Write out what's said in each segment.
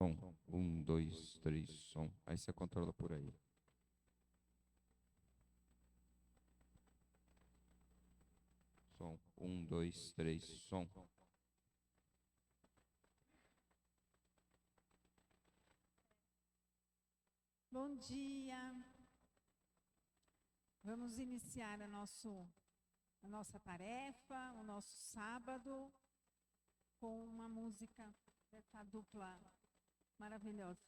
Som. 1, 2, 3, som. Aí você controla por aí. Som. 1, 2, 3, som. Bom dia. Vamos iniciar a nossa tarefa, o nosso sábado, com uma música dessa dupla maravilhosa.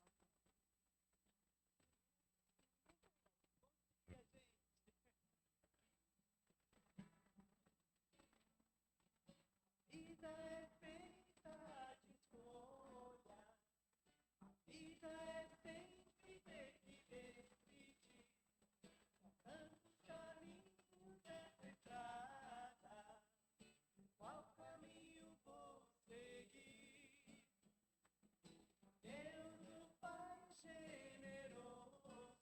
Vida é feita de escolha, vida é sempre ter que decidir. Tantos caminhos dessa estrada, qual caminho vou seguir? Deus, o Pai generoso,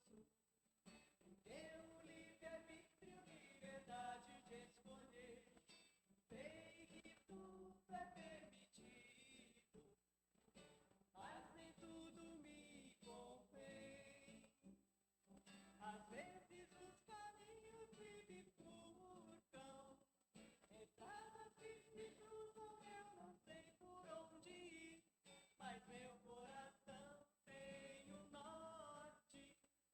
deu livre-arbítrio, liberdade de escolher. Sei que tudo é permitido, mas nem tudo me convém. Às vezes os caminhos se bifurcam, estradas que se cruzam, eu não sei por onde ir, mas meu coração tem um norte,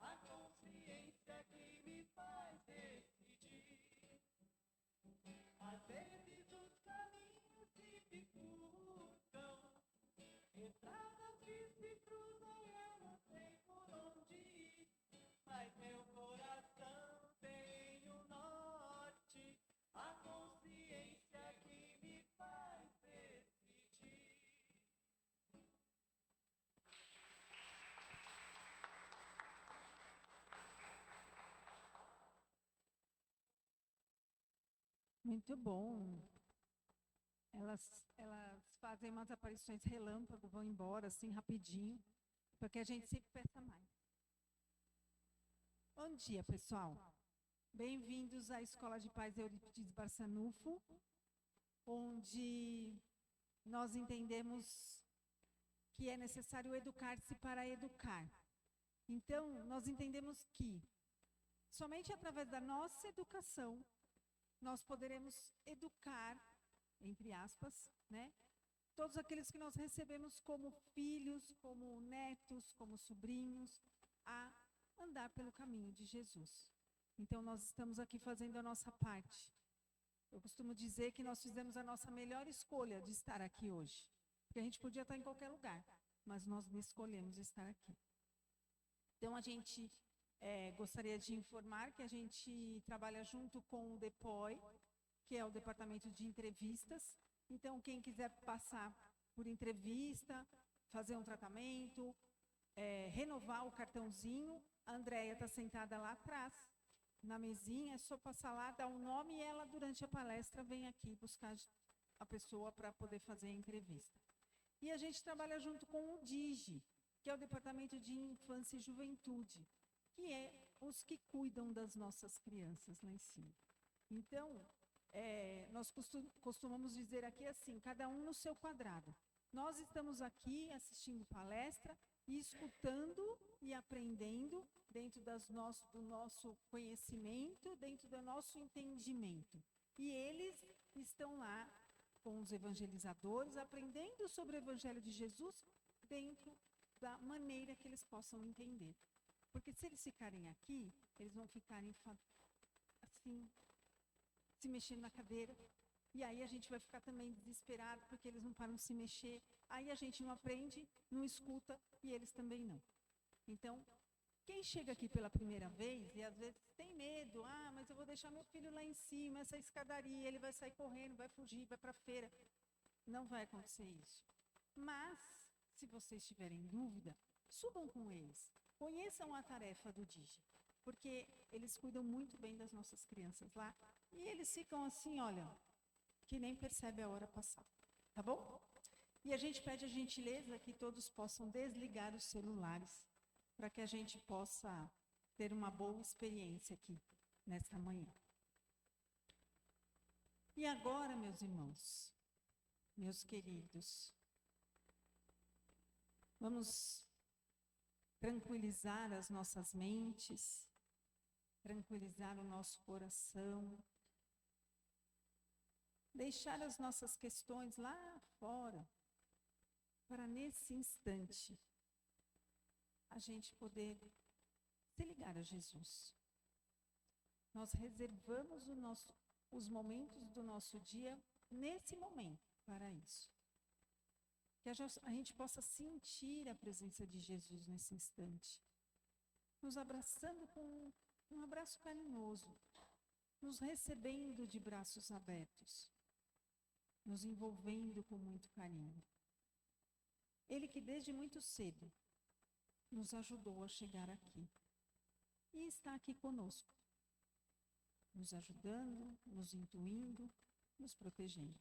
a consciência que me faz decidir. Às vezes os caminhos se bifurcam, estradas que se cruzam, eu não sei por onde ir, mas meu coração tem um norte, a consciência que me faz decidir. Muito bom. Elas fazem umas aparições relâmpago, vão embora assim rapidinho, porque a gente sempre peça mais. Bom dia, pessoal. Bem-vindos à Escola de Paz Eurípides Barçanufo, onde nós entendemos que é necessário educar-se para educar. Então, nós entendemos que somente através da nossa educação nós poderemos educar, entre aspas, né, todos aqueles que nós recebemos como filhos, como netos, como sobrinhos, a andar pelo caminho de Jesus. Então, nós estamos aqui fazendo a nossa parte. Eu costumo dizer que nós fizemos a nossa melhor escolha de estar aqui hoje. Porque a gente podia estar em qualquer lugar, mas nós escolhemos estar aqui. Então, a gente gostaria de informar que a gente trabalha junto com o DEPOI, que é o Departamento de Entrevistas. Então, quem quiser passar por entrevista, fazer um tratamento, renovar o cartãozinho, a Andréia está sentada lá atrás, na mesinha, é só passar lá, dar um nome e ela, durante a palestra, vem aqui buscar a pessoa para poder fazer a entrevista. E a gente trabalha junto com o DIGI, que é o Departamento de Infância e Juventude, que é os que cuidam das nossas crianças lá em cima. Então, nós costumamos dizer aqui assim, cada um no seu quadrado. Nós estamos aqui assistindo palestra e escutando e aprendendo dentro do nosso conhecimento, dentro do nosso entendimento. E eles estão lá com os evangelizadores, aprendendo sobre o Evangelho de Jesus dentro da maneira que eles possam entender. Porque se eles ficarem aqui, eles vão ficarem assim, se mexendo na cadeira, e aí a gente vai ficar também desesperado, porque eles não param de se mexer, aí a gente não aprende, não escuta, e eles também não. Então, quem chega aqui pela primeira vez, e às vezes tem medo, mas eu vou deixar meu filho lá em cima, essa escadaria, ele vai sair correndo, vai fugir, vai para a feira. Não vai acontecer isso. Mas, se vocês tiverem dúvida, subam com eles, conheçam a tarefa do DIGI, porque eles cuidam muito bem das nossas crianças lá, e eles ficam assim, olha, que nem percebe a hora passar, tá bom? E a gente pede a gentileza que todos possam desligar os celulares, para que a gente possa ter uma boa experiência aqui, nesta manhã. E agora, meus irmãos, meus queridos, Vamos tranquilizar as nossas mentes, tranquilizar o nosso coração, deixar as nossas questões lá fora, para nesse instante a gente poder se ligar a Jesus. Nós reservamos os momentos do nosso dia nesse momento para isso. Que a gente possa sentir a presença de Jesus nesse instante, nos abraçando com um abraço carinhoso, nos recebendo de braços abertos, nos envolvendo com muito carinho. Ele que desde muito cedo nos ajudou a chegar aqui e está aqui conosco, nos ajudando, nos intuindo, nos protegendo.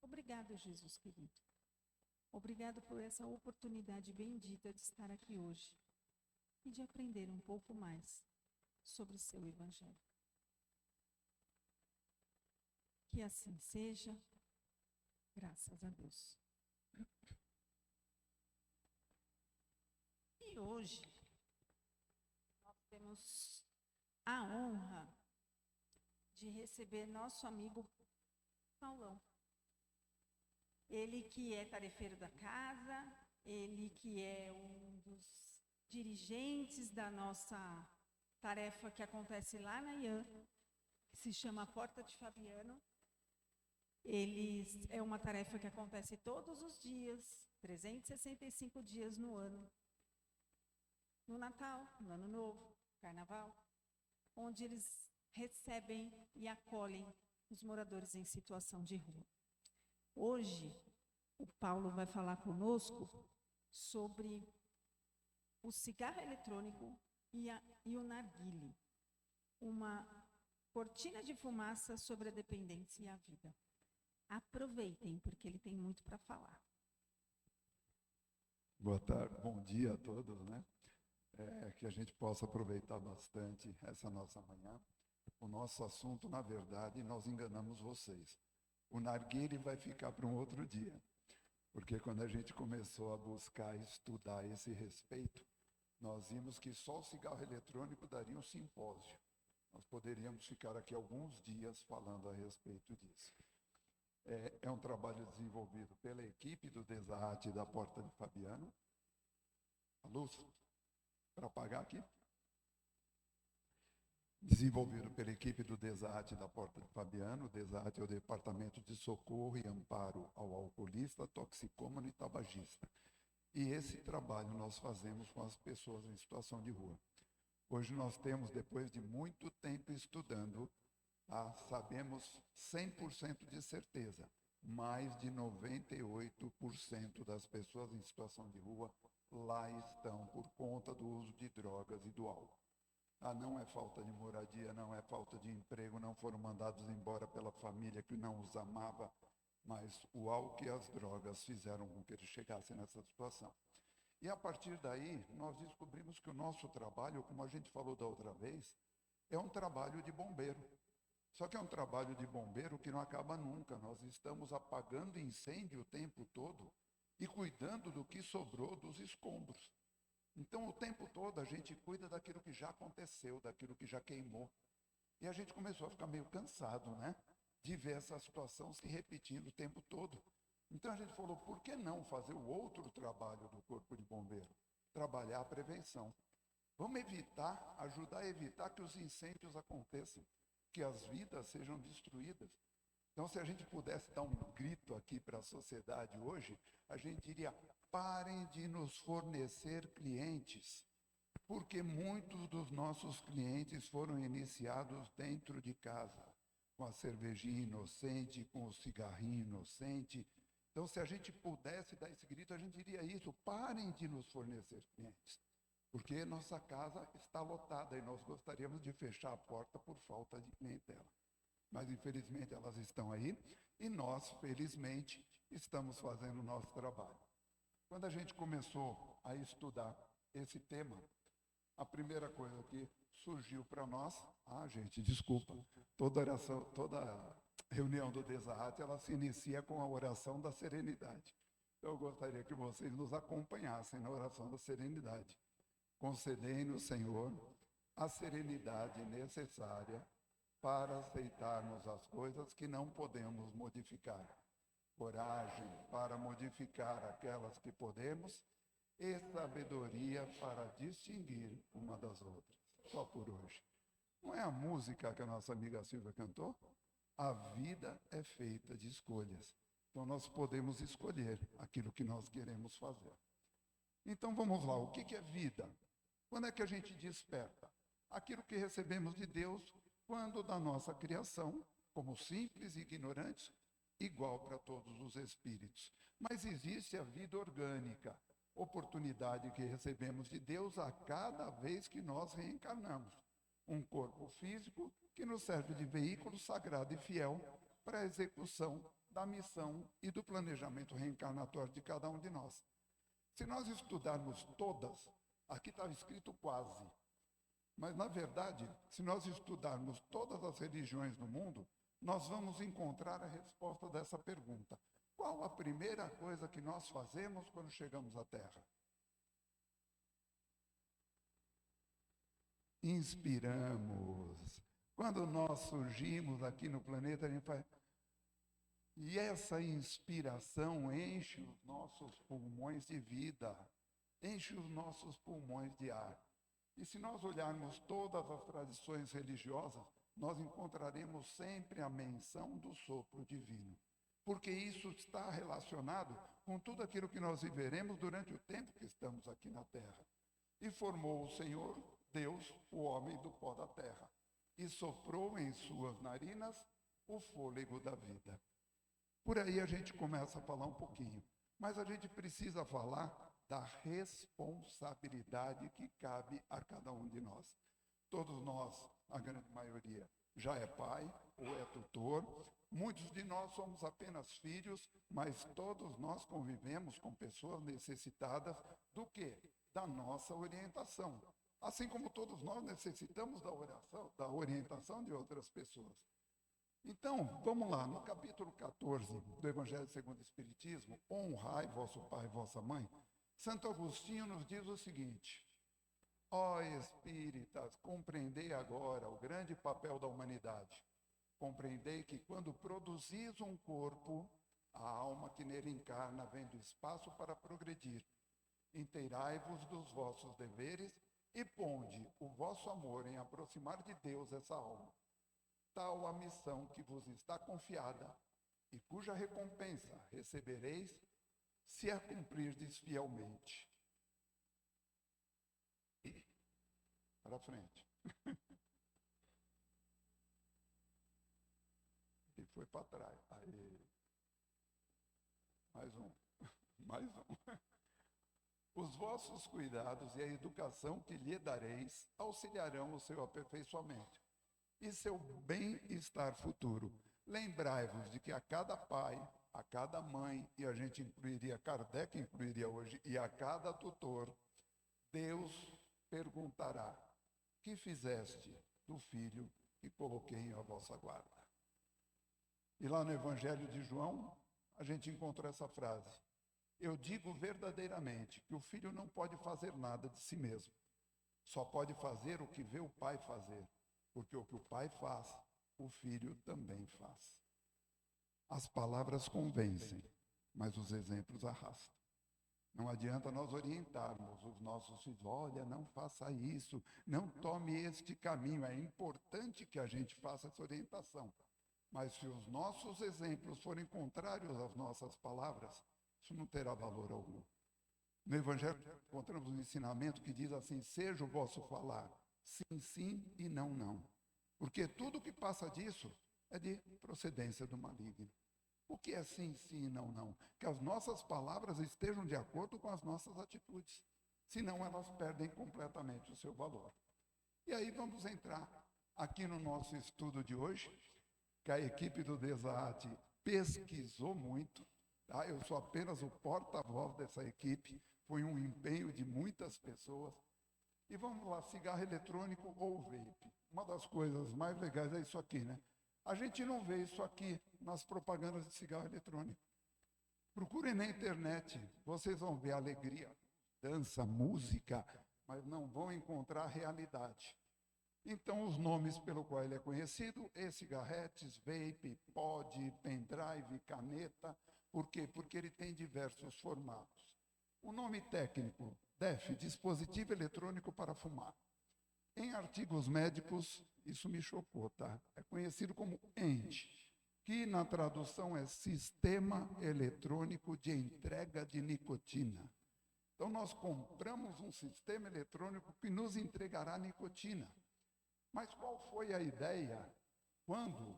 Obrigado, Jesus querido. Obrigado por essa oportunidade bendita de estar aqui hoje e de aprender um pouco mais sobre o seu Evangelho. Que assim seja, graças a Deus. E hoje nós temos a honra de receber nosso amigo Paulão. Ele que é tarefeiro da casa, ele que é um dos dirigentes da nossa tarefa que acontece lá na IAN, que se chama Porta de Fabiano. É uma tarefa que acontece todos os dias, 365 dias no ano. No Natal, no Ano Novo, Carnaval, onde eles recebem e acolhem os moradores em situação de rua. Hoje, o Paulo vai falar conosco sobre o cigarro eletrônico e o narguile, uma cortina de fumaça sobre a dependência e a vida. Aproveitem, porque ele tem muito para falar. Boa tarde, bom dia a todos, né? Que a gente possa aproveitar bastante essa nossa manhã. O nosso assunto, na verdade, nós enganamos vocês. O narguile vai ficar para um outro dia, porque quando a gente começou a buscar estudar esse respeito, nós vimos que só o cigarro eletrônico daria um simpósio. Nós poderíamos ficar aqui alguns dias falando a respeito disso. É um trabalho desenvolvido pela equipe do Desarte da Porta de Fabiano. A luz, para apagar aqui. Desenvolvido pela equipe do Desarte da Porta de Fabiano. O Desarte é o Departamento de Socorro e Amparo ao Alcoolista, Toxicômano e Tabagista. E esse trabalho nós fazemos com as pessoas em situação de rua. Hoje nós temos, depois de muito tempo estudando, sabemos 100% de certeza, mais de 98% das pessoas em situação de rua lá estão por conta do uso de drogas e do álcool. Não é falta de moradia, não é falta de emprego, não foram mandados embora pela família que não os amava, mas o álcool e as drogas fizeram com que eles chegassem nessa situação. E a partir daí, nós descobrimos que o nosso trabalho, como a gente falou da outra vez, é um trabalho de bombeiro. Só que é um trabalho de bombeiro que não acaba nunca. Nós estamos apagando incêndio o tempo todo e cuidando do que sobrou dos escombros. Então, o tempo todo, a gente cuida daquilo que já aconteceu, daquilo que já queimou. E a gente começou a ficar meio cansado, né? De ver essa situação se repetindo o tempo todo. Então, a gente falou, por que não fazer o outro trabalho do Corpo de Bombeiro? Trabalhar a prevenção. Vamos ajudar a evitar que os incêndios aconteçam, que as vidas sejam destruídas. Então, se a gente pudesse dar um grito aqui para a sociedade hoje, a gente diria, parem de nos fornecer clientes, porque muitos dos nossos clientes foram iniciados dentro de casa, com a cervejinha inocente, com o cigarrinho inocente. Então, se a gente pudesse dar esse grito, a gente diria isso, parem de nos fornecer clientes, porque nossa casa está lotada e nós gostaríamos de fechar a porta por falta de clientela. Mas, infelizmente, elas estão aí e nós, felizmente, estamos fazendo o nosso trabalho. Quando a gente começou a estudar esse tema, a primeira coisa que surgiu para nós, gente, desculpa, toda reunião do Desarte, ela se inicia com a oração da serenidade. Eu gostaria que vocês nos acompanhassem na oração da serenidade. Concedei-nos, Senhor, a serenidade necessária para aceitarmos as coisas que não podemos modificar. Coragem para modificar aquelas que podemos e sabedoria para distinguir uma das outras. Só por hoje. Não é a música que a nossa amiga Silvia cantou? A vida é feita de escolhas. Então nós podemos escolher aquilo que nós queremos fazer. Então vamos lá, o que é vida? Quando é que a gente desperta? Aquilo que recebemos de Deus quando da nossa criação, como simples e ignorantes, igual para todos os espíritos. Mas existe a vida orgânica, oportunidade que recebemos de Deus a cada vez que nós reencarnamos. Um corpo físico que nos serve de veículo sagrado e fiel para a execução da missão e do planejamento reencarnatório de cada um de nós. Se nós estudarmos todas, aqui está escrito quase, mas na verdade, se nós estudarmos todas as religiões do mundo, nós vamos encontrar a resposta dessa pergunta. Qual a primeira coisa que nós fazemos quando chegamos à Terra? Inspiramos. Quando nós surgimos aqui no planeta, a gente faz... E essa inspiração enche os nossos pulmões de vida, enche os nossos pulmões de ar. E se nós olharmos todas as tradições religiosas, nós encontraremos sempre a menção do sopro divino. Porque isso está relacionado com tudo aquilo que nós viveremos durante o tempo que estamos aqui na Terra. E formou o Senhor, Deus, o homem do pó da terra, e soprou em suas narinas o fôlego da vida. Por aí a gente começa a falar um pouquinho, mas a gente precisa falar da responsabilidade que cabe a cada um de nós. Todos nós, a grande maioria, já é pai ou é tutor. Muitos de nós somos apenas filhos, mas todos nós convivemos com pessoas necessitadas do quê? Da nossa orientação. Assim como todos nós necessitamos da orientação de outras pessoas. Então, vamos lá, no capítulo 14 do Evangelho segundo o Espiritismo, honrai vosso pai e vossa mãe, Santo Agostinho nos diz o seguinte: ó espíritas, compreendei agora o grande papel da humanidade. Compreendei que quando produzis um corpo, a alma que nele encarna vem do espaço para progredir. Inteirai-vos dos vossos deveres e ponde o vosso amor em aproximar de Deus essa alma. Tal a missão que vos está confiada e cuja recompensa recebereis se a cumprirdes fielmente. Para frente. E foi para trás. Aí. Mais um. Mais um. Os vossos cuidados e a educação que lhe dareis auxiliarão o seu aperfeiçoamento e seu bem-estar futuro. Lembrai-vos de que a cada pai, a cada mãe, e a gente incluiria, Kardec incluiria hoje, e a cada tutor, Deus perguntará: que fizeste do filho que coloquei em a vossa guarda? E lá no Evangelho de João, a gente encontra essa frase: eu digo verdadeiramente que o filho não pode fazer nada de si mesmo. Só pode fazer o que vê o pai fazer, porque o que o pai faz, o filho também faz. As palavras convencem, mas os exemplos arrastam. Não adianta nós orientarmos os nossos filhos: olha, não faça isso, não tome este caminho. É importante que a gente faça essa orientação. Mas se os nossos exemplos forem contrários às nossas palavras, isso não terá valor algum. No Evangelho encontramos um ensinamento que diz assim: seja o vosso falar sim, sim e não, não. Porque tudo que passa disso é de procedência do maligno. O que é sim, sim e não, não? Que as nossas palavras estejam de acordo com as nossas atitudes. Senão elas perdem completamente o seu valor. E aí vamos entrar aqui no nosso estudo de hoje, que a equipe do DESAAT pesquisou muito. Tá? Eu sou apenas o porta-voz dessa equipe, foi um empenho de muitas pessoas. E vamos lá, cigarro eletrônico ou vape. Uma das coisas mais legais é isso aqui, né? A gente não vê isso aqui nas propagandas de cigarro eletrônico. Procurem na internet, vocês vão ver alegria, dança, música, mas não vão encontrar realidade. Então, os nomes pelo qual ele é conhecido, e-cigarretes, vape, pod, pendrive, caneta. Por quê? Porque ele tem diversos formatos. O nome técnico, DEF, dispositivo eletrônico para fumar. Em artigos médicos, isso me chocou, tá? É conhecido como END, que na tradução é Sistema Eletrônico de Entrega de Nicotina. Então, nós compramos um sistema eletrônico que nos entregará nicotina. Mas qual foi a ideia quando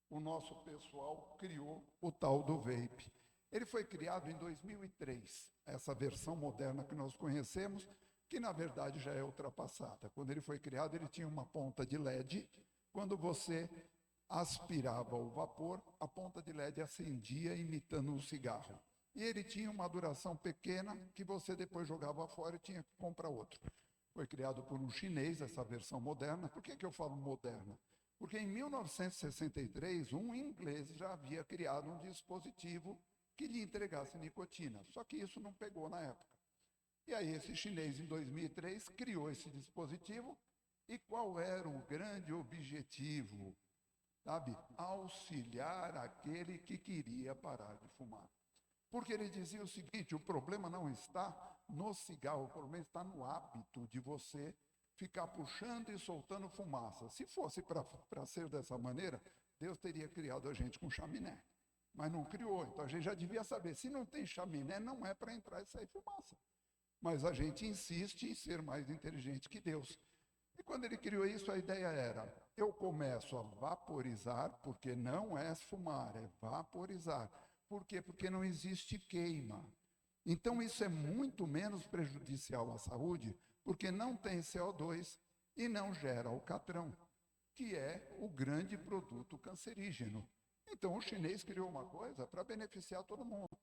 o nosso pessoal criou o tal do vape? Ele foi criado em 2003, essa versão moderna que nós conhecemos, que na verdade já é ultrapassada. Quando ele foi criado, ele tinha uma ponta de LED. Quando você aspirava o vapor, a ponta de LED acendia imitando um cigarro. E ele tinha uma duração pequena que você depois jogava fora e tinha que comprar outro. Foi criado por um chinês, essa versão moderna. Por que eu falo moderna? Porque em 1963, um inglês já havia criado um dispositivo que lhe entregasse nicotina. Só que isso não pegou na época. E aí esse chinês, em 2003, criou esse dispositivo. E qual era o grande objetivo? Sabe? Auxiliar aquele que queria parar de fumar. Porque ele dizia o seguinte, o problema não está no cigarro, o problema está no hábito de você ficar puxando e soltando fumaça. Se fosse para ser dessa maneira, Deus teria criado a gente com chaminé. Mas não criou, então a gente já devia saber, se não tem chaminé, não é para entrar e sair fumaça. Mas a gente insiste em ser mais inteligente que Deus. E quando ele criou isso, a ideia era, eu começo a vaporizar, porque não é fumar, é vaporizar. Por quê? Porque não existe queima. Então isso é muito menos prejudicial à saúde, porque não tem CO2 e não gera alcatrão, que é o grande produto cancerígeno. Então o chinês criou uma coisa para beneficiar todo mundo.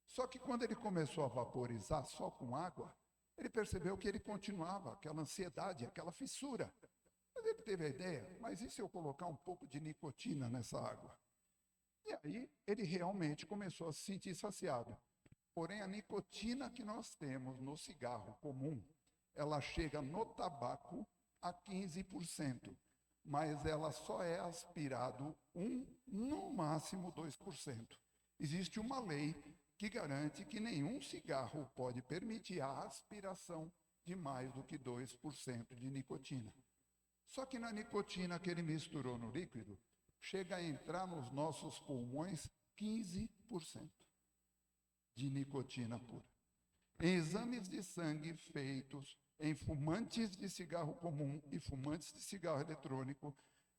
Só que quando ele começou a vaporizar só com água, ele percebeu que ele continuava aquela ansiedade, aquela fissura. Mas ele teve a ideia, mas e se eu colocar um pouco de nicotina nessa água? E aí ele realmente começou a se sentir saciado. Porém, a nicotina que nós temos no cigarro comum, ela chega no tabaco a 15%, mas ela só é aspirado no máximo 2%. Existe uma lei que garante que nenhum cigarro pode permitir a aspiração de mais do que 2% de nicotina. Só que na nicotina que ele misturou no líquido, chega a entrar nos nossos pulmões 15% de nicotina pura. Em exames de sangue feitos em fumantes de cigarro comum e fumantes de cigarro eletrônico,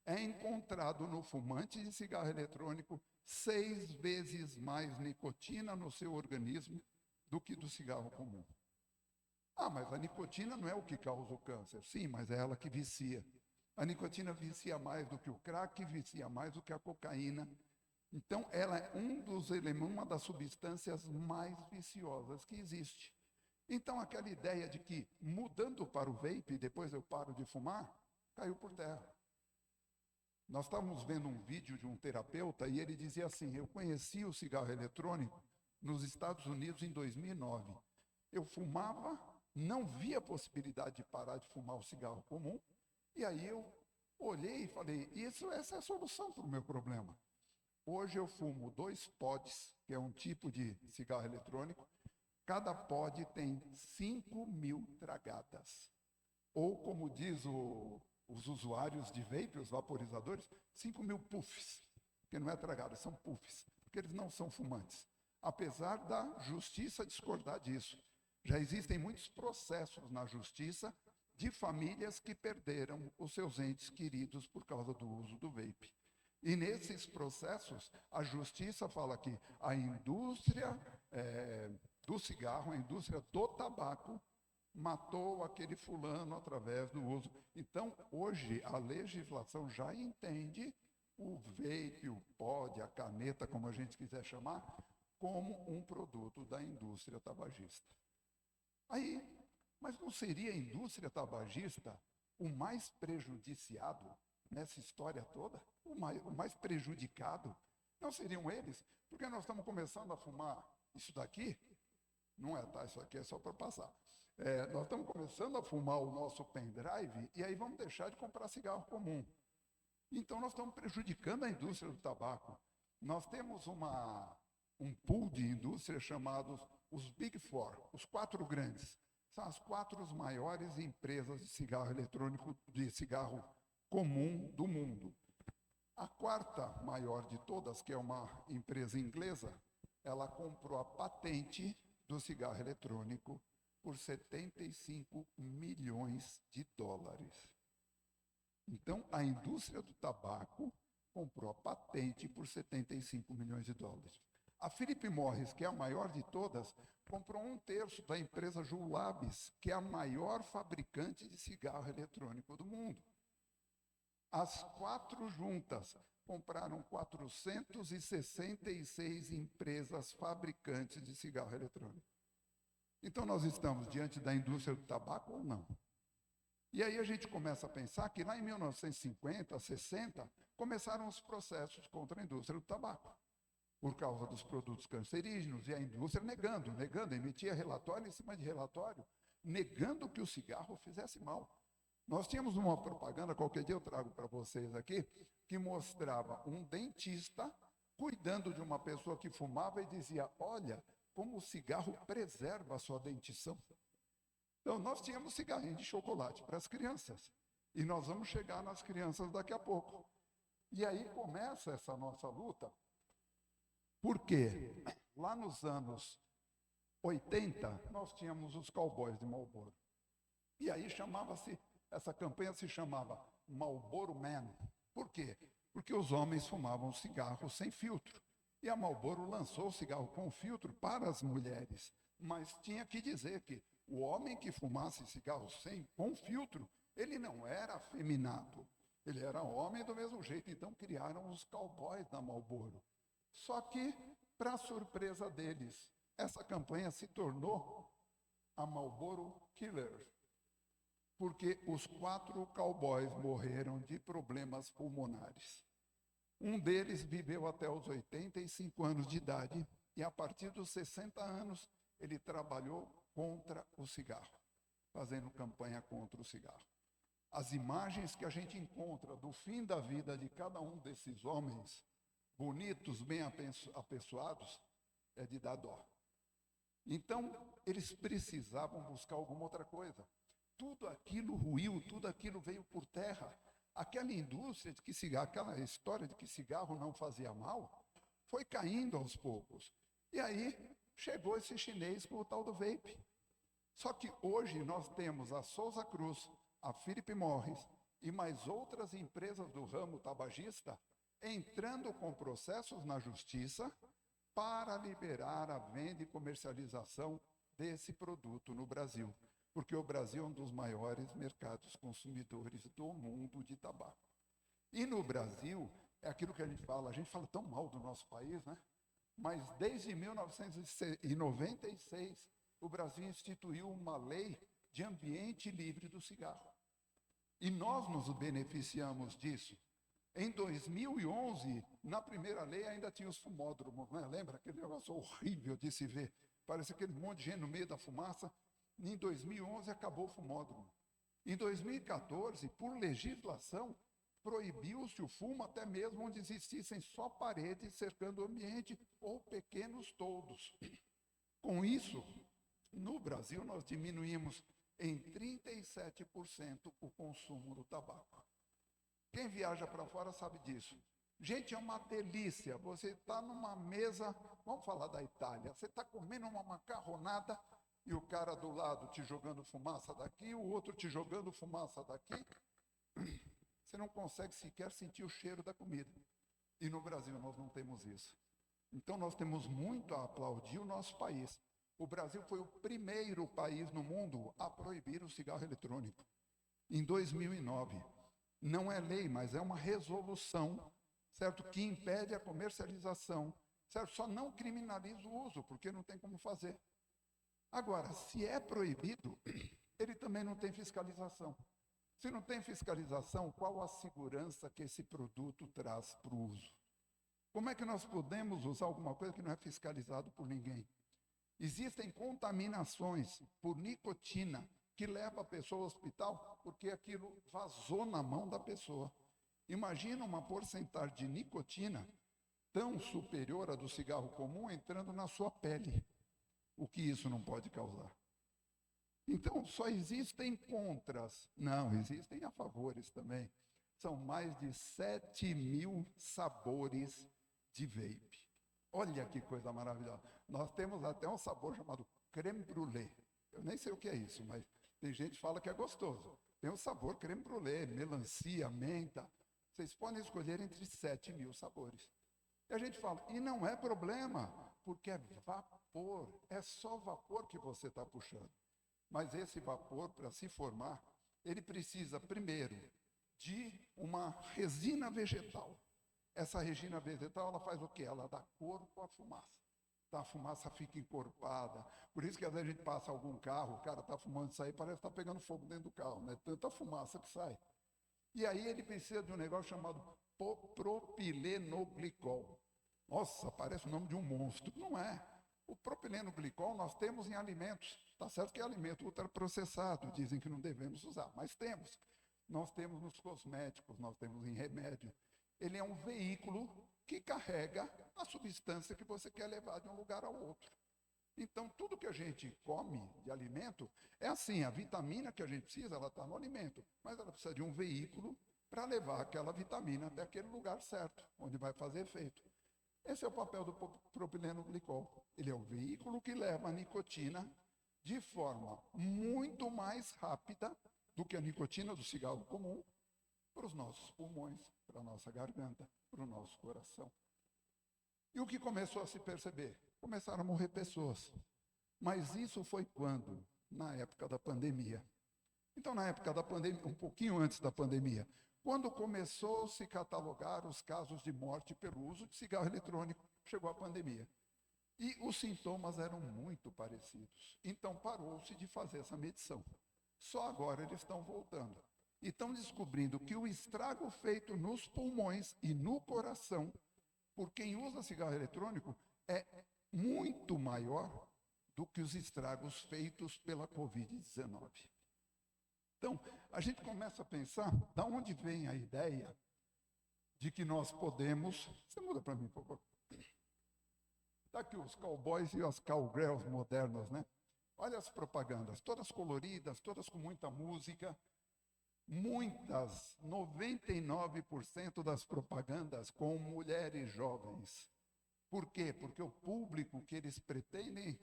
é encontrado no fumante de cigarro eletrônico 6 vezes mais nicotina no seu organismo do que do cigarro comum. Ah, mas a nicotina não é o que causa o câncer. Sim, mas é ela que vicia. A nicotina vicia mais do que o crack, vicia mais do que a cocaína. Então, ela é uma das substâncias mais viciosas que existe. Então, aquela ideia de que mudando para o vape, depois eu paro de fumar, caiu por terra. Nós estávamos vendo um vídeo de um terapeuta e ele dizia assim, eu conheci o cigarro eletrônico nos Estados Unidos em 2009. Eu fumava, não via a possibilidade de parar de fumar o cigarro comum, e aí eu olhei e falei, essa é a solução para o meu problema. Hoje eu fumo 2 pods, que é um tipo de cigarro eletrônico. Cada pod tem 5.000 tragadas. Ou, como diz os usuários de vape, os vaporizadores, 5.000 puffs. Que não é tragada, são puffs. Porque eles não são fumantes. Apesar da justiça discordar disso. Já existem muitos processos na justiça de famílias que perderam os seus entes queridos por causa do uso do vape. E nesses processos, a justiça fala que a indústria do cigarro, a indústria do tabaco, matou aquele fulano através do uso. Então, hoje, a legislação já entende o vape, o pod, a caneta, como a gente quiser chamar, como um produto da indústria tabagista. Aí, mas não seria a indústria tabagista o mais prejudiciado nessa história toda? O mais prejudicado? Não seriam eles? Porque nós estamos começando a fumar isso daqui, não é, tá? Isso aqui é só para passar. Nós estamos começando a fumar o nosso pendrive e aí vamos deixar de comprar cigarro comum. Então nós estamos prejudicando a indústria do tabaco. Nós temos um pool de indústria chamados os Big Four, os 4 grandes. São as 4 maiores empresas de cigarro eletrônico, de cigarro comum do mundo. A 4ª maior de todas, que é uma empresa inglesa, ela comprou a patente do cigarro eletrônico por 75 milhões de dólares. Então, a indústria do tabaco comprou a patente por 75 milhões de dólares. A Philip Morris, que é a maior de todas, comprou 1/3 da empresa Juul Labs, que é a maior fabricante de cigarro eletrônico do mundo. As 4 juntas compraram 466 empresas fabricantes de cigarro eletrônico. Então, nós estamos diante da indústria do tabaco ou não? E aí a gente começa a pensar que lá em 1950, 60, começaram os processos contra a indústria do tabaco, por causa dos produtos cancerígenos, e a indústria negando, emitia relatório em cima de relatório, negando que o cigarro fizesse mal. Nós tínhamos uma propaganda, qualquer dia eu trago para vocês aqui, que mostrava um dentista cuidando de uma pessoa que fumava e dizia, olha, como o cigarro preserva a sua dentição. Então, nós tínhamos cigarrinho de chocolate para as crianças. E nós vamos chegar nas crianças daqui a pouco. E aí começa essa nossa luta, porque lá nos anos 80, nós tínhamos os cowboys de Marlboro. E aí essa campanha se chamava Marlboro Man. Por quê? Porque os homens fumavam cigarro sem filtro. E a Marlboro lançou o cigarro com filtro para as mulheres. Mas tinha que dizer que o homem que fumasse cigarro com filtro, ele não era afeminado. Ele era homem do mesmo jeito. Então criaram os cowboys da Marlboro. Só que, para surpresa deles, essa campanha se tornou a Marlboro Killer. Porque os 4 cowboys morreram de problemas pulmonares. Um deles viveu até os 85 anos de idade e, a partir dos 60 anos, ele trabalhou contra o cigarro, fazendo campanha contra o cigarro. As imagens que a gente encontra do fim da vida de cada um desses homens, bonitos, bem apessoados, é de dar dó. Então, eles precisavam buscar alguma outra coisa. Tudo aquilo ruiu, tudo aquilo veio por terra. Aquela indústria de que cigarro, aquela história de que cigarro não fazia mal, foi caindo aos poucos. E aí chegou esse chinês com o tal do vape. Só que hoje nós temos a Souza Cruz, a Philip Morris e mais outras empresas do ramo tabagista entrando com processos na justiça para liberar a venda e comercialização desse produto no Brasil. Porque o Brasil é um dos maiores mercados consumidores do mundo de tabaco. E no Brasil, é aquilo que a gente fala tão mal do nosso país, né? Mas desde 1996, o Brasil instituiu uma lei de ambiente livre do cigarro. E nós nos beneficiamos disso. Em 2011, na primeira lei, ainda tinha os fumódromos, né? Lembra aquele negócio horrível de se ver? Parece aquele monte de gente no meio da fumaça. Em 2011, acabou o fumódromo. Em 2014, por legislação, proibiu-se o fumo até mesmo onde existissem só paredes cercando o ambiente ou pequenos toldos. Com isso, no Brasil, nós diminuímos em 37% o consumo do tabaco. Quem viaja para fora sabe disso. Gente, é uma delícia. Você está numa mesa, vamos falar da Itália, você está comendo uma macarronada e o cara do lado te jogando fumaça daqui, o outro te jogando fumaça daqui. Você não consegue sequer sentir o cheiro da comida. E no Brasil nós não temos isso. Então nós temos muito a aplaudir o nosso país. O Brasil foi o primeiro país no mundo a proibir o cigarro eletrônico. Em 2009. Não é lei, mas é uma resolução, certo? Que impede a comercialização, certo? Só não criminaliza o uso, porque não tem como fazer. Agora, se é proibido, ele também não tem fiscalização. Se não tem fiscalização, qual a segurança que esse produto traz para o uso? Como é que nós podemos usar alguma coisa que não é fiscalizado por ninguém? Existem contaminações por nicotina que leva a pessoa ao hospital porque aquilo vazou na mão da pessoa. Imagina uma porcentagem de nicotina tão superior à do cigarro comum entrando na sua pele. O que isso não pode causar? Então, só existem contras. Não, existem a favores também. São mais de 7.000 sabores de vape. Olha que coisa maravilhosa. Nós temos até um sabor chamado creme brulee. Eu nem sei o que é isso, mas tem gente que fala que é gostoso. Tem o sabor creme brulee, melancia, menta. Vocês podem escolher entre 7.000 sabores. E a gente fala, e não é problema, porque é vapor. É só vapor que você está puxando. Mas esse vapor, para se formar, ele precisa, primeiro, de uma resina vegetal. Essa resina vegetal, ela faz o quê? Ela dá corpo à fumaça. Então, a fumaça fica encorpada. Por isso que às vezes a gente passa algum carro, o cara está fumando isso aí, parece que está pegando fogo dentro do carro, né? Tanta fumaça que sai. E aí ele precisa de um negócio chamado propilenoglicol. Nossa, parece o nome de um monstro. Não é. O propilenoglicol nós temos em alimentos. Está certo que é alimento ultraprocessado, dizem que não devemos usar, mas temos. Nós temos nos cosméticos, nós temos em remédio. Ele é um veículo que carrega a substância que você quer levar de um lugar ao outro. Então, tudo que a gente come de alimento é assim, a vitamina que a gente precisa, ela está no alimento, mas ela precisa de um veículo para levar aquela vitamina até aquele lugar certo, onde vai fazer efeito. Esse é o papel do propilenoglicol. Ele é o veículo que leva a nicotina de forma muito mais rápida do que a nicotina do cigarro comum para os nossos pulmões, para a nossa garganta, para o nosso coração. E o que começou a se perceber? Começaram a morrer pessoas. Mas isso foi quando? Na época da pandemia. Então, na época da pandemia, um pouquinho antes da pandemia, quando começou a se catalogar os casos de morte pelo uso de cigarro eletrônico, chegou a pandemia. E os sintomas eram muito parecidos. Então, parou-se de fazer essa medição. Só agora eles estão voltando. E estão descobrindo que o estrago feito nos pulmões e no coração por quem usa cigarro eletrônico é muito maior do que os estragos feitos pela Covid-19. Então, a gente começa a pensar, da onde vem a ideia de que nós podemos... Você muda para mim, por favor. Está aqui os cowboys e as cowgirls modernas, né? Olha as propagandas, todas coloridas, todas com muita música. Muitas, 99% das propagandas com mulheres jovens. Por quê? Porque o público que eles pretendem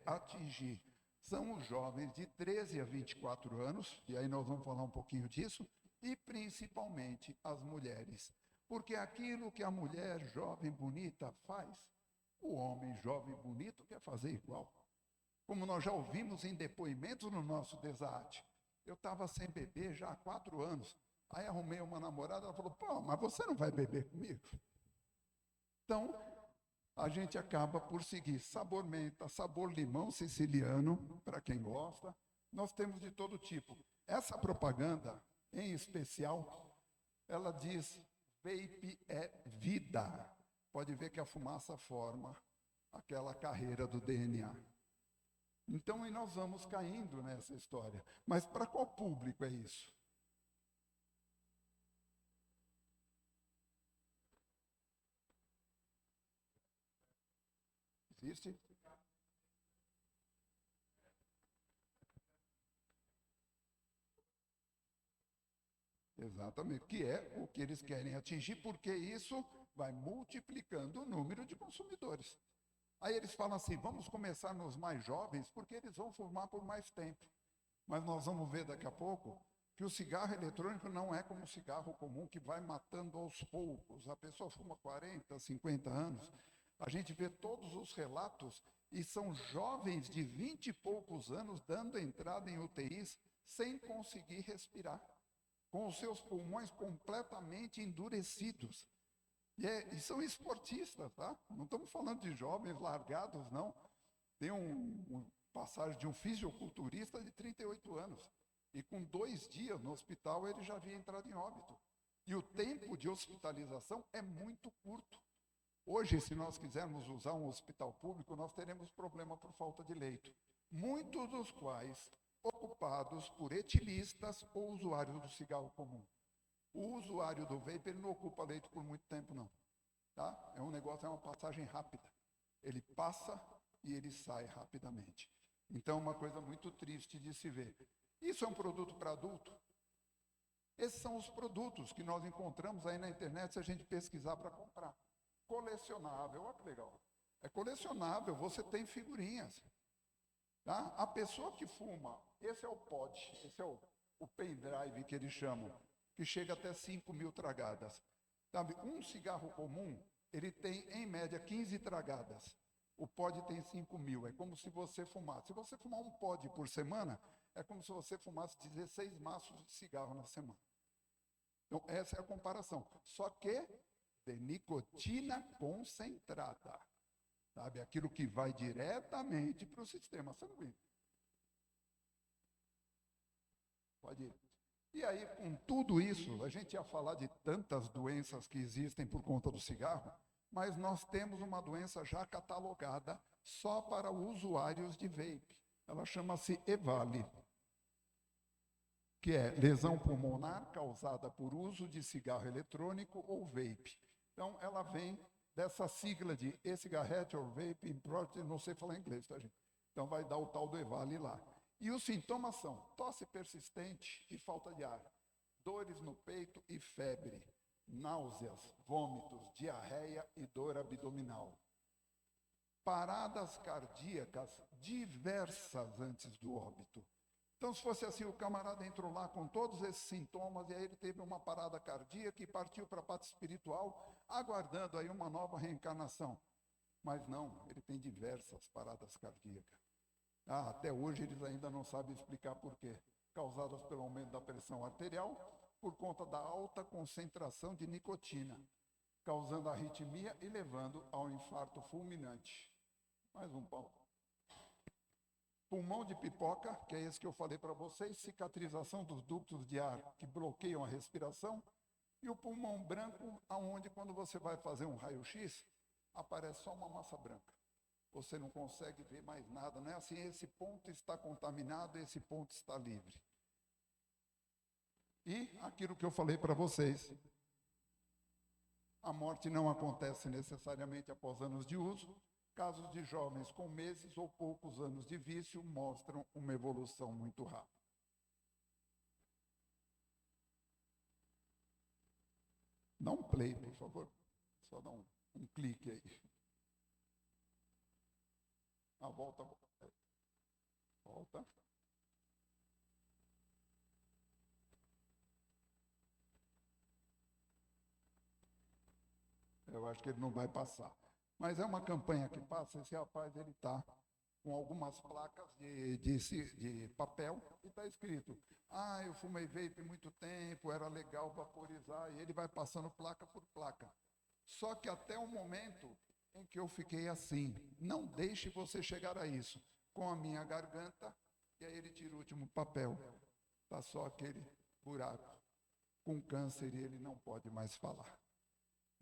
atingir são os jovens de 13 a 24 anos, e aí nós vamos falar um pouquinho disso, e principalmente as mulheres. Porque aquilo que a mulher jovem bonita faz, o homem jovem bonito quer fazer igual. Como nós já ouvimos em depoimentos no nosso desate. Eu estava sem beber já há 4 anos. Aí arrumei uma namorada, ela falou, pô, mas você não vai beber comigo? Então, a gente acaba por seguir sabor menta, sabor limão siciliano, para quem gosta. Nós temos de todo tipo. Essa propaganda, em especial, ela diz, vape é vida. Pode ver que a fumaça forma aquela carreira do DNA. Então, e nós vamos caindo nessa história. Mas para qual público é isso? Existe? Exatamente, que é o que eles querem atingir, porque isso vai multiplicando o número de consumidores. Aí eles falam assim, vamos começar nos mais jovens, porque eles vão fumar por mais tempo. Mas nós vamos ver daqui a pouco que o cigarro eletrônico não é como o cigarro comum, que vai matando aos poucos. A pessoa fuma 40, 50 anos. A gente vê todos os relatos, e são jovens de 20 e poucos anos dando entrada em UTIs sem conseguir respirar, com os seus pulmões completamente endurecidos. E são esportistas, tá? Não estamos falando de jovens largados, não. Tem uma passagem de um fisiculturista de 38 anos. E com 2 dias no hospital ele já havia entrado em óbito. E o tempo de hospitalização é muito curto. Hoje, se nós quisermos usar um hospital público, nós teremos problema por falta de leito, muitos dos quais ocupados por etilistas ou usuários do cigarro comum. O usuário do vape, ele não ocupa leito por muito tempo, não. Tá? É um negócio, é uma passagem rápida. Ele passa e ele sai rapidamente. Então, é uma coisa muito triste de se ver. Isso é um produto para adulto? Esses são os produtos que nós encontramos aí na internet se a gente pesquisar para comprar. Colecionável, olha que legal. É colecionável, você tem figurinhas. Tá? A pessoa que fuma, esse é o pod, esse é o pendrive que eles chamam, que chega até 5.000 tragadas. Sabe, um cigarro comum, ele tem, em média, 15 tragadas. O pod tem 5.000. É como se você fumasse. Se você fumar um pod por semana, é como se você fumasse 16 maços de cigarro na semana. Então, essa é a comparação. Só que de nicotina concentrada. Sabe, aquilo que vai diretamente para o sistema sanguíneo. Pode ir. E aí, com tudo isso, a gente ia falar de tantas doenças que existem por conta do cigarro, mas nós temos uma doença já catalogada só para usuários de vape. Ela chama-se EVALI, que é lesão pulmonar causada por uso de cigarro eletrônico ou vape. Então, ela vem dessa sigla de e-cigarette or vape, não sei falar inglês, tá, gente? Então, vai dar o tal do EVALI lá. E os sintomas são tosse persistente e falta de ar, dores no peito e febre, náuseas, vômitos, diarreia e dor abdominal. Paradas cardíacas diversas antes do óbito. Então, se fosse assim, o camarada entrou lá com todos esses sintomas e aí ele teve uma parada cardíaca e partiu para a parte espiritual, aguardando aí uma nova reencarnação. Mas não, ele tem diversas paradas cardíacas. Até hoje eles ainda não sabem explicar por quê. Causadas pelo aumento da pressão arterial, por conta da alta concentração de nicotina, causando arritmia e levando ao infarto fulminante. Mais um pau. Pulmão de pipoca, que é esse que eu falei para vocês, cicatrização dos ductos de ar que bloqueiam a respiração, e o pulmão branco, aonde quando você vai fazer um raio-x, aparece só uma massa branca. Você não consegue ver mais nada, não é assim, esse ponto está contaminado, esse ponto está livre. E aquilo que eu falei para vocês, a morte não acontece necessariamente após anos de uso. Casos de jovens com meses ou poucos anos de vício mostram uma evolução muito rápida. Dá um play, por favor. Só dá um clique aí. Volta. Volta. Eu acho que ele não vai passar. Mas é uma campanha que passa, esse rapaz, ele está com algumas placas de papel e está escrito, eu fumei vape muito tempo, era legal vaporizar, e ele vai passando placa por placa. Só que até o momento em que eu fiquei assim, não deixe você chegar a isso, com a minha garganta, e aí ele tira o último papel, está só aquele buraco, com câncer e ele não pode mais falar.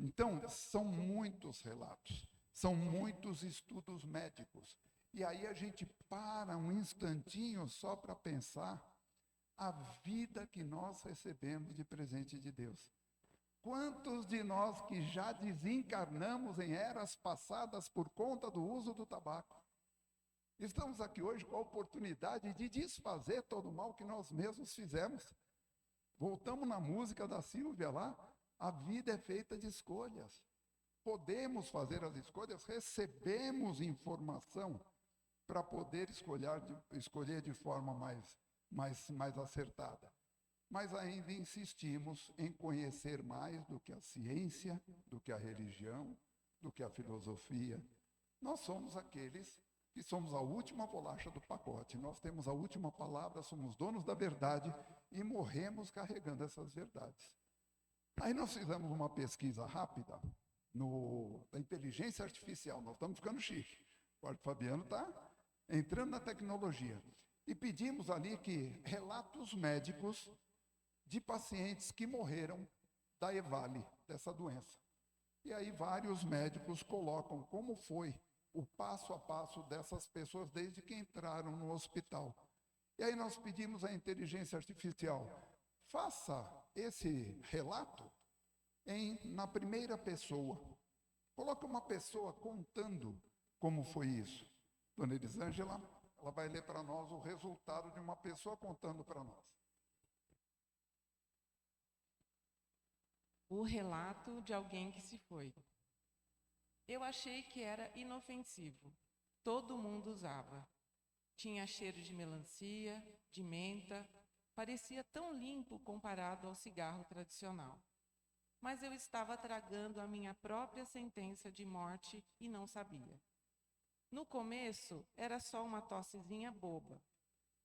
Então, são muitos relatos, são muitos estudos médicos. E aí a gente para um instantinho só para pensar a vida que nós recebemos de presente de Deus. Quantos de nós que já desencarnamos em eras passadas por conta do uso do tabaco? Estamos aqui hoje com a oportunidade de desfazer todo o mal que nós mesmos fizemos. Voltamos na música da Silvia lá. A vida é feita de escolhas. Podemos fazer as escolhas, recebemos informação para poder escolher de forma mais acertada. Mas ainda insistimos em conhecer mais do que a ciência, do que a religião, do que a filosofia. Nós somos aqueles que somos a última bolacha do pacote. Nós temos a última palavra, somos donos da verdade e morremos carregando essas verdades. Aí nós fizemos uma pesquisa rápida da inteligência artificial. Nós estamos ficando chique. O Quarto Fabiano está entrando na tecnologia. E pedimos ali que relatos médicos de pacientes que morreram da EVALI, dessa doença. E aí vários médicos colocam como foi o passo a passo dessas pessoas desde que entraram no hospital. E aí nós pedimos à inteligência artificial, faça esse relato na primeira pessoa. Coloque uma pessoa contando como foi isso. Dona Elisângela, ela vai ler para nós o resultado de uma pessoa contando para nós. O relato de alguém que se foi. Eu achei que era inofensivo. Todo mundo usava. Tinha cheiro de melancia, de menta, parecia tão limpo comparado ao cigarro tradicional. Mas eu estava tragando a minha própria sentença de morte e não sabia. No começo, era só uma tossezinha boba.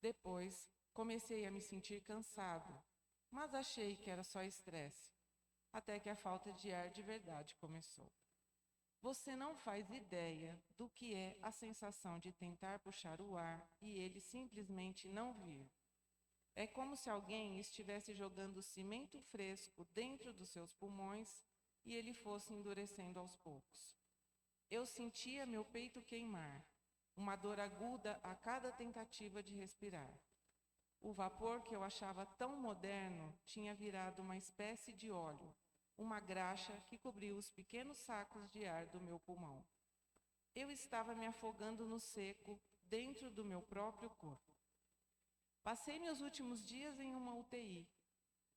Depois, comecei a me sentir cansado, mas achei que era só estresse, até que a falta de ar de verdade começou. Você não faz ideia do que é a sensação de tentar puxar o ar e ele simplesmente não vir. É como se alguém estivesse jogando cimento fresco dentro dos seus pulmões e ele fosse endurecendo aos poucos. Eu sentia meu peito queimar, uma dor aguda a cada tentativa de respirar. O vapor que eu achava tão moderno tinha virado uma espécie de óleo, uma graxa que cobriu os pequenos sacos de ar do meu pulmão. Eu estava me afogando no seco, dentro do meu próprio corpo. Passei meus últimos dias em uma UTI.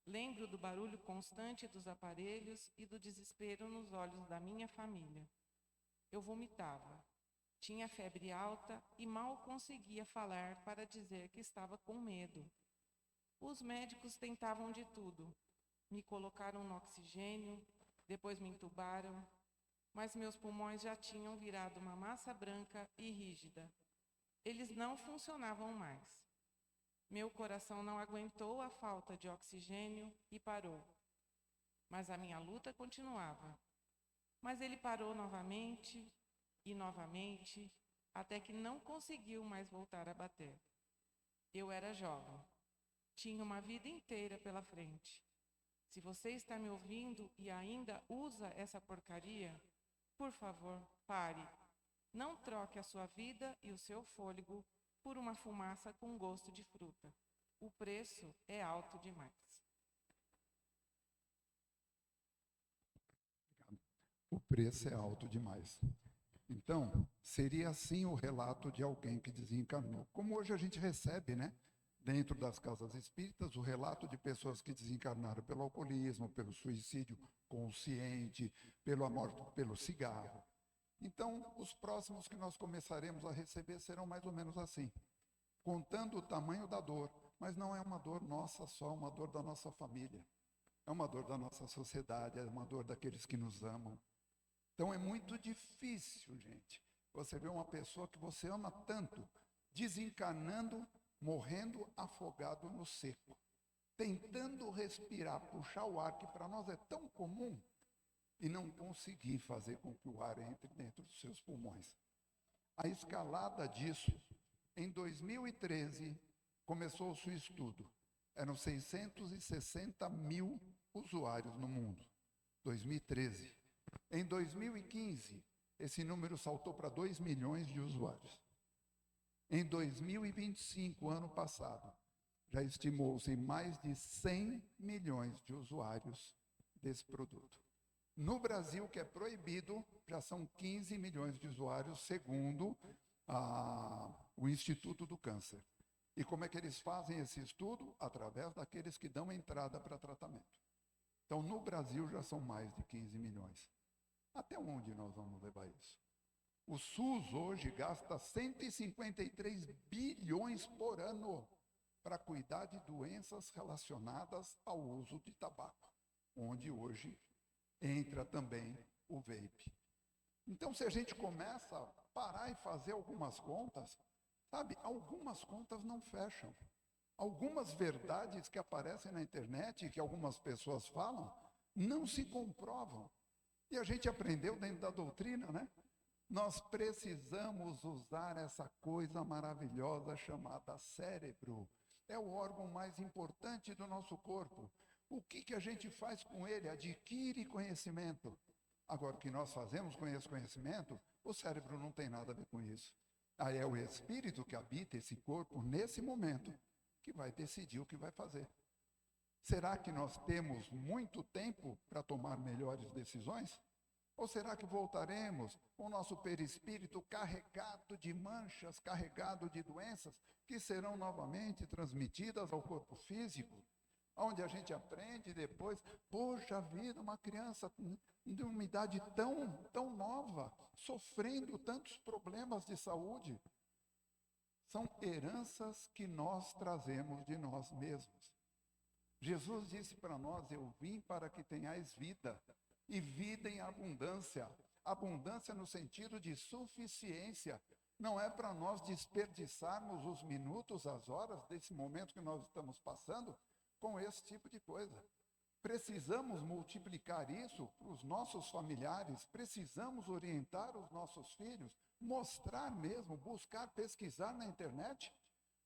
Lembro do barulho constante dos aparelhos e do desespero nos olhos da minha família. Eu vomitava. Tinha febre alta e mal conseguia falar para dizer que estava com medo. Os médicos tentavam de tudo. Me colocaram no oxigênio, depois me entubaram, mas meus pulmões já tinham virado uma massa branca e rígida. Eles não funcionavam mais. Meu coração não aguentou a falta de oxigênio e parou. Mas a minha luta continuava. Mas ele parou novamente e novamente, até que não conseguiu mais voltar a bater. Eu era jovem. Tinha uma vida inteira pela frente. Se você está me ouvindo e ainda usa essa porcaria, por favor, pare. Não troque a sua vida e o seu fôlego por uma fumaça com gosto de fruta. O preço é alto demais. O preço é alto demais. Então, seria assim o relato de alguém que desencarnou. Como hoje a gente recebe, né? Dentro das casas espíritas, o relato de pessoas que desencarnaram pelo alcoolismo, pelo suicídio consciente, pela morte, pelo cigarro. Então, os próximos que nós começaremos a receber serão mais ou menos assim, contando o tamanho da dor, mas não é uma dor nossa só, é uma dor da nossa família, é uma dor da nossa sociedade, é uma dor daqueles que nos amam. Então, é muito difícil, gente, você ver uma pessoa que você ama tanto, desencarnando, morrendo afogado no seco, tentando respirar, puxar o ar, que para nós é tão comum, e não conseguir fazer com que o ar entre dentro dos seus pulmões. A escalada disso, em 2013, começou-se o estudo. Eram 660 mil usuários no mundo, 2013. Em 2015, esse número saltou para 2 milhões de usuários. Em 2025, ano passado, já estimou-se mais de 100 milhões de usuários desse produto. No Brasil, que é proibido, já são 15 milhões de usuários, segundo o Instituto do Câncer. E como é que eles fazem esse estudo? Através daqueles que dão entrada para tratamento. Então, no Brasil, já são mais de 15 milhões. Até onde nós vamos levar isso? O SUS hoje gasta 153 bilhões por ano para cuidar de doenças relacionadas ao uso de tabaco, onde hoje entra também o vape. Então, se a gente começa a parar e fazer algumas contas, sabe, algumas contas não fecham. Algumas verdades que aparecem na internet e que algumas pessoas falam, não se comprovam. E a gente aprendeu dentro da doutrina, né? Nós precisamos usar essa coisa maravilhosa chamada cérebro. É o órgão mais importante do nosso corpo. O que a gente faz com ele? Adquire conhecimento. Agora, o que nós fazemos com esse conhecimento, o cérebro não tem nada a ver com isso. Aí é o espírito que habita esse corpo nesse momento que vai decidir o que vai fazer. Será que nós temos muito tempo para tomar melhores decisões? Ou será que voltaremos com o nosso perispírito carregado de manchas, carregado de doenças, que serão novamente transmitidas ao corpo físico? Onde a gente aprende depois, poxa vida, uma criança de uma idade tão nova, sofrendo tantos problemas de saúde. São heranças que nós trazemos de nós mesmos. Jesus disse para nós, eu vim para que tenhais vida, e vida em abundância. Abundância no sentido de suficiência. Não é para nós desperdiçarmos os minutos, as horas desse momento que nós estamos passando com esse tipo de coisa. Precisamos multiplicar isso para os nossos familiares, precisamos orientar os nossos filhos, mostrar mesmo, buscar, pesquisar na internet.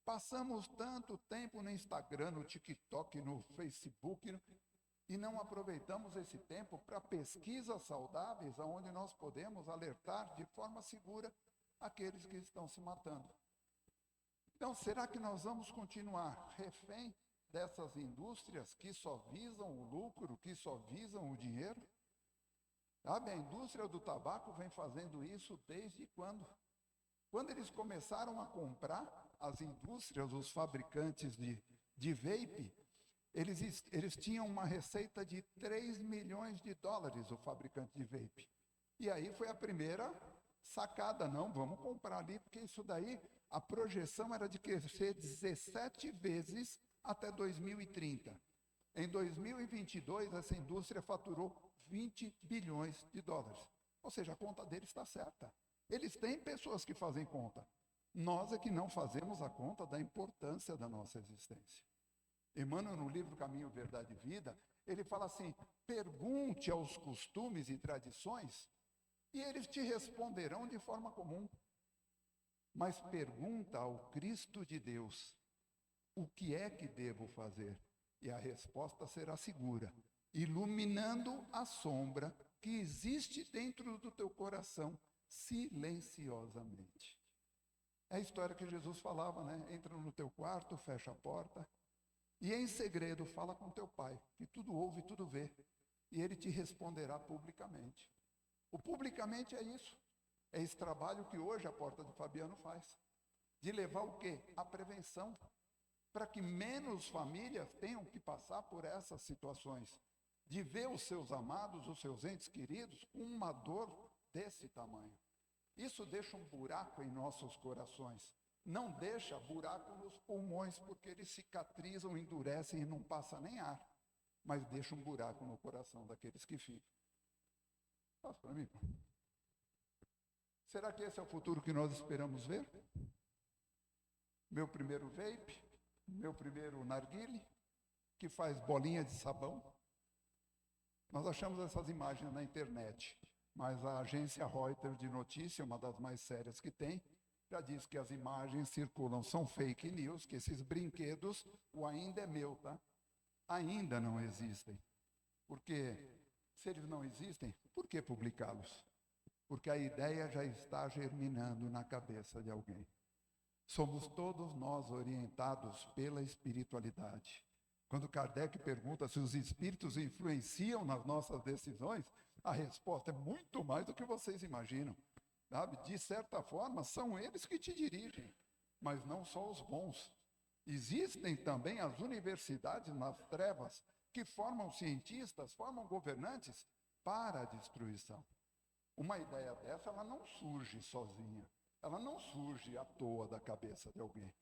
Passamos tanto tempo no Instagram, no TikTok, no Facebook, e não aproveitamos esse tempo para pesquisas saudáveis, onde nós podemos alertar de forma segura aqueles que estão se matando. Então, será que nós vamos continuar refém dessas indústrias que só visam o lucro, que só visam o dinheiro? Sabe, a indústria do tabaco vem fazendo isso desde quando? Quando eles começaram a comprar as indústrias, os fabricantes de vape, eles tinham uma receita de 3 milhões de dólares, o fabricante de vape. E aí foi a primeira sacada, não, vamos comprar ali, porque isso daí, a projeção era de crescer 17 vezes até 2030. Em 2022, essa indústria faturou 20 bilhões de dólares. Ou seja, a conta deles está certa. Eles têm pessoas que fazem conta. Nós é que não fazemos a conta da importância da nossa existência. Emmanuel, no livro Caminho, Verdade e Vida, ele fala assim, pergunte aos costumes e tradições e eles te responderão de forma comum. Mas pergunta ao Cristo de Deus, o que é que devo fazer? E a resposta será segura, iluminando a sombra que existe dentro do teu coração, silenciosamente. É a história que Jesus falava, né? Entra no teu quarto, fecha a porta, e em segredo fala com teu pai, que tudo ouve e tudo vê, e ele te responderá publicamente. O publicamente é isso. É esse trabalho que hoje a Porta de Fabiano faz. De levar o quê? A prevenção. Para que menos famílias tenham que passar por essas situações. De ver os seus amados, os seus entes queridos, com uma dor desse tamanho. Isso deixa um buraco em nossos corações. Não deixa buraco nos pulmões, porque eles cicatrizam, endurecem e não passa nem ar. Mas deixa um buraco no coração daqueles que ficam. Passa para mim. Será que esse é o futuro que nós esperamos ver? Meu primeiro vape, meu primeiro narguile, que faz bolinha de sabão. Nós achamos essas imagens na internet, mas a agência Reuters de notícia, uma das mais sérias que tem, já diz que as imagens circulam, são fake news, que esses brinquedos, o ainda é meu, tá? Ainda não existem. Porque se eles não existem, por que publicá-los? Porque a ideia já está germinando na cabeça de alguém. Somos todos nós orientados pela espiritualidade. Quando Kardec pergunta se os espíritos influenciam nas nossas decisões, a resposta é muito mais do que vocês imaginam. Sabe? De certa forma, são eles que te dirigem, mas não só os bons. Existem também as universidades nas trevas que formam cientistas, formam governantes para a destruição. Uma ideia dessa, ela não surge sozinha. Ela não surge à toa da cabeça de alguém.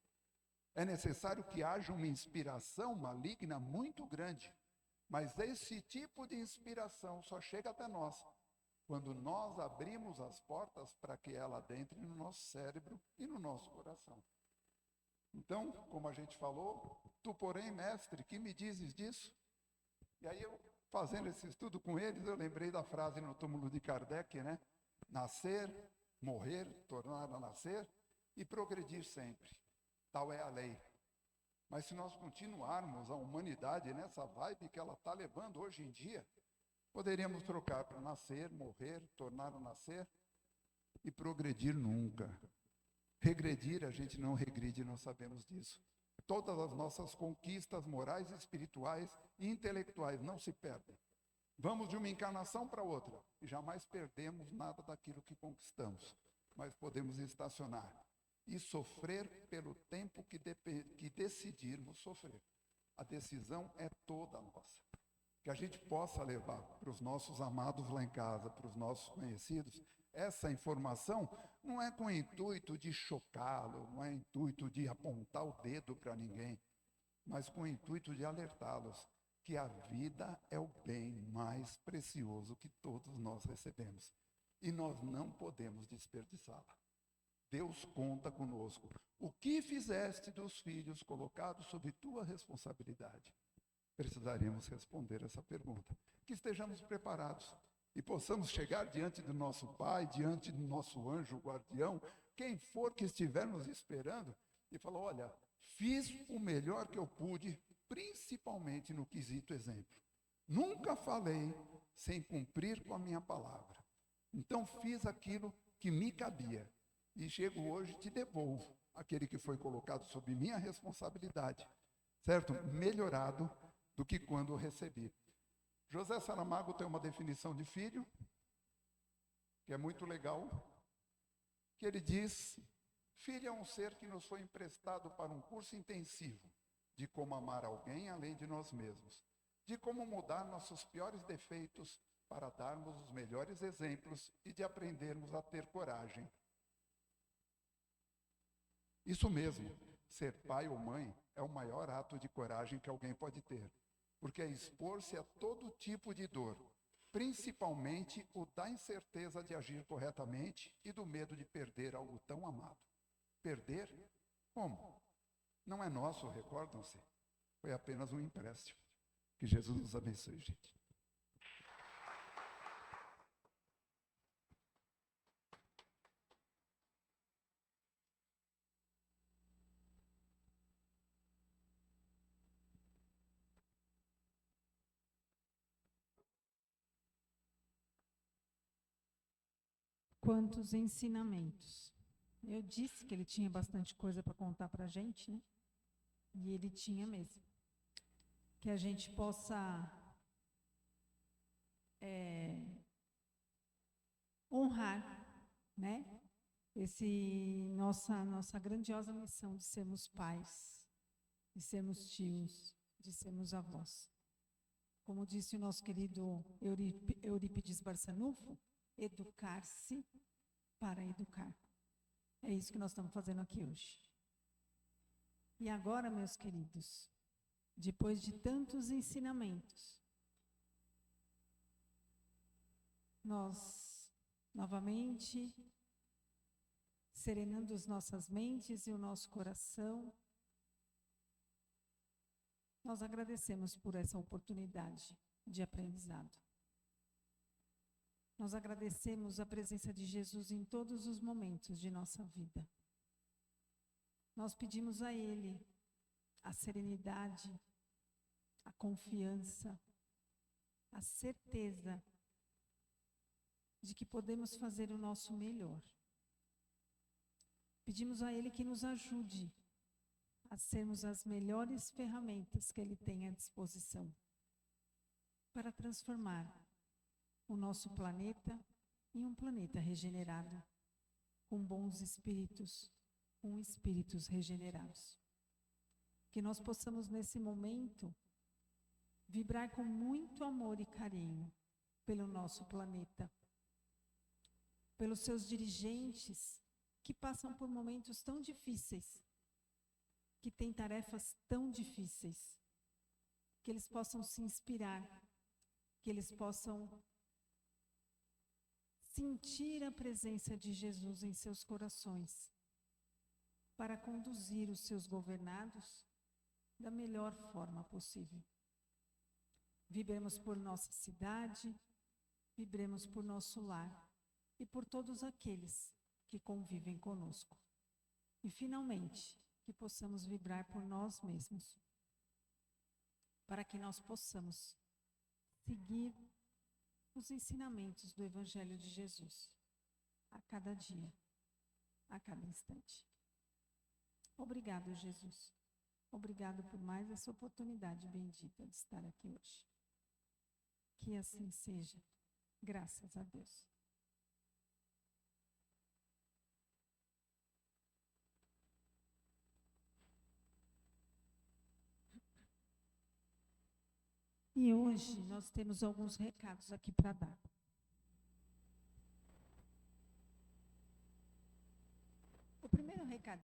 É necessário que haja uma inspiração maligna muito grande. Mas esse tipo de inspiração só chega até nós quando nós abrimos as portas para que ela adentre no nosso cérebro e no nosso coração. Então, como a gente falou, tu, porém, mestre, que me dizes disso? E aí eu, fazendo esse estudo com eles, eu lembrei da frase no túmulo de Kardec, né? Nascer, morrer, tornar a nascer e progredir sempre. Tal é a lei. Mas se nós continuarmos a humanidade nessa vibe que ela está levando hoje em dia, Poderíamos trocar para nascer, morrer, tornar a nascer e progredir nunca. Regredir, a gente não regride, nós sabemos disso. Todas as nossas conquistas morais, espirituais e intelectuais não se perdem. Vamos de uma encarnação para outra e jamais perdemos nada daquilo que conquistamos, mas podemos estacionar e sofrer pelo tempo que decidirmos sofrer. A decisão é toda nossa. Que a gente possa levar para os nossos amados lá em casa, para os nossos conhecidos, essa informação não é com o intuito de chocá-lo, não é intuito de apontar o dedo para ninguém, mas com o intuito de alertá-los que a vida é o bem mais precioso que todos nós recebemos. E nós não podemos desperdiçá-la. Deus conta conosco. O que fizeste dos filhos colocados sob tua responsabilidade? Precisaremos responder essa pergunta. Que estejamos preparados e possamos chegar diante do nosso Pai, diante do nosso anjo guardião, quem for que estiver nos esperando, e falar, olha, fiz o melhor que eu pude, principalmente no quesito exemplo. Nunca falei sem cumprir com a minha palavra. Então fiz aquilo que me cabia. E chego hoje e te devolvo aquele que foi colocado sob minha responsabilidade, certo? Melhorado do que quando recebi. José Saramago tem uma definição de filho, que é muito legal, que ele diz, filho é um ser que nos foi emprestado para um curso intensivo de como amar alguém além de nós mesmos, de como mudar nossos piores defeitos para darmos os melhores exemplos e de aprendermos a ter coragem. Isso mesmo, ser pai ou mãe é o maior ato de coragem que alguém pode ter, porque é expor-se a todo tipo de dor, principalmente o da incerteza de agir corretamente e do medo de perder algo tão amado. Perder? Como? Não é nosso, recordam-se? Foi apenas um empréstimo. Que Jesus nos abençoe, gente. Quantos ensinamentos. Eu disse que ele tinha bastante coisa para contar para a gente, né? E ele tinha mesmo. Que a gente possa honrar, né? Nossa grandiosa missão de sermos pais, de sermos tios, de sermos avós. Como disse o nosso querido Eurípides Barçanufo, educar-se para educar. É isso que nós estamos fazendo aqui hoje. E agora, meus queridos, depois de tantos ensinamentos, nós, novamente, serenando as nossas mentes e o nosso coração, nós agradecemos por essa oportunidade de aprendizado. Nós agradecemos a presença de Jesus em todos os momentos de nossa vida. Nós pedimos a Ele a serenidade, a confiança, a certeza de que podemos fazer o nosso melhor. Pedimos a Ele que nos ajude a sermos as melhores ferramentas que Ele tem à disposição para transformar o nosso planeta em um planeta regenerado, com bons espíritos, com espíritos regenerados. Que nós possamos, nesse momento, vibrar com muito amor e carinho pelo nosso planeta, pelos seus dirigentes que passam por momentos tão difíceis, que têm tarefas tão difíceis, que eles possam se inspirar, que eles possam sentir a presença de Jesus em seus corações, para conduzir os seus governados da melhor forma possível. Vibremos por nossa cidade, vibremos por nosso lar e por todos aqueles que convivem conosco. E, finalmente, que possamos vibrar por nós mesmos, para que nós possamos seguir os ensinamentos do Evangelho de Jesus a cada dia, a cada instante. Obrigado, Jesus. Obrigado por mais essa oportunidade bendita de estar aqui hoje. Que assim seja, graças a Deus. E hoje nós temos alguns recados aqui para dar. O primeiro recado